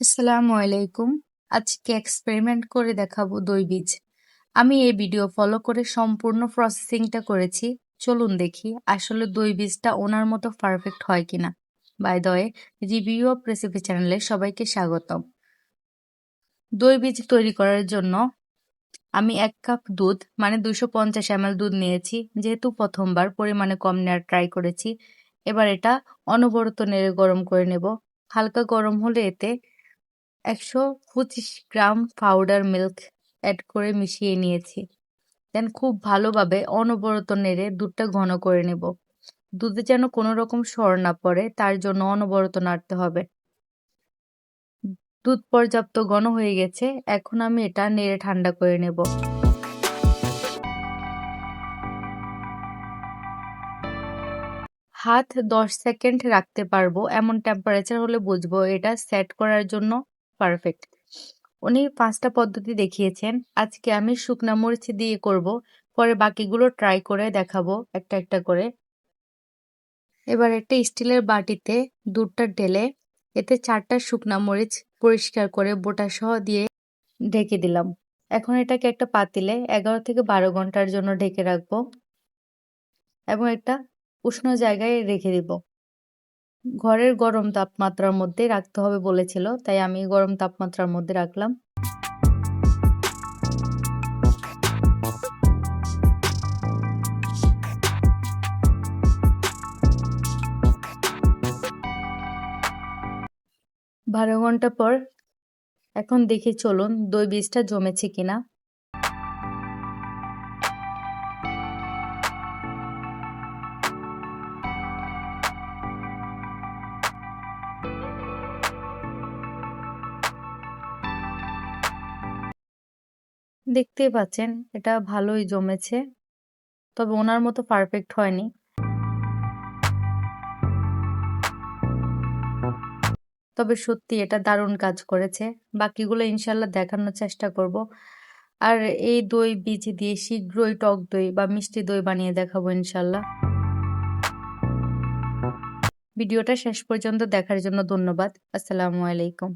আসসালামু আলাইকুম। আজকে এক্সপেরিমেন্ট করে দেখাবো দই বীজ। আমি এই ভিডিও ফলো করে সম্পূর্ণ প্রসেসিংটা করেছি। চলুন দেখি আসলে দই বীজটা ওনার মতো পারফেক্ট হয় কিনা। By the way, review of recipe চ্যানেলে সবাইকে স্বাগতম। দই বীজ তৈরি করার জন্য আমি 1 কাপ দুধ মানে 250 ml দুধ নিয়েছি। যেহেতু প্রথমবার পরিমাণে কম নেওয়ার ট্রাই করেছি। এবার এটা অনবরত নেড়ে গরম করে নেব। হালকা গরম হলে এতে 125 গ্রাম পাউডার মিল্ক অ্যাড করে মিশিয়ে নিয়েছি। দেন খুব ভালোভাবে অনবরত নেড়ে দুধটা ঘন করে নেব। দুধে যেন কোনো রকম সর না পড়ে তার জন্য অনবরত নাড়তে হবে। দুধ পর্যাপ্ত ঘন হয়ে গেছে, এখন আমি এটা নেড়ে ঠান্ডা করে নেব। হাত 10 সেকেন্ড রাখতে পারবো এমন টেম্পারেচার হলে বুঝবো এটা সেট করার জন্য পারফেক্ট। উনি 5টা পদ্ধতি দেখিয়েছেন, আজকে আমি শুকনা মরিচ দিয়ে করব, পরে বাকিগুলো ট্রাই করে দেখাবো একটা একটা করে। এবার একটা স্টিলের বাটিতে দুধটা ঢেলে এতে 4টা শুকনা মরিচ পরিষ্কার করে বোটা সহ দিয়ে ঢেকে দিলাম। এখন এটাকে একটা পাতিলে 11 থেকে 12 ঘন্টার জন্য ঢেকে রাখবো এবং একটা উষ্ণ জায়গায় রেখে দিব। ঘরের গরম তাপমাত্রার মধ্যে রাখতে হবে বলেছিল, তাই আমি গরম তাপমাত্রার মধ্যে রাখলাম। বারো ঘন্টা পর এখন দেখি চলুন দই বীজটা জমেছে কিনা। দেখতেই পাচ্ছেন এটা ভালোই জমেছে, তবে ওনার মতো পারফেক্ট হয়নি। তবে সত্যি এটা দারুণ কাজ করেছে। বাকিগুলো ইনশাল্লাহ দেখানোর চেষ্টা করব। আর এই দই বীজ দিয়ে শীঘ্রই টক দই বা মিষ্টি দই বানিয়ে দেখাবো ইনশাল্লাহ। ভিডিওটা শেষ পর্যন্ত দেখার জন্য ধন্যবাদ। আসসালামু আলাইকুম।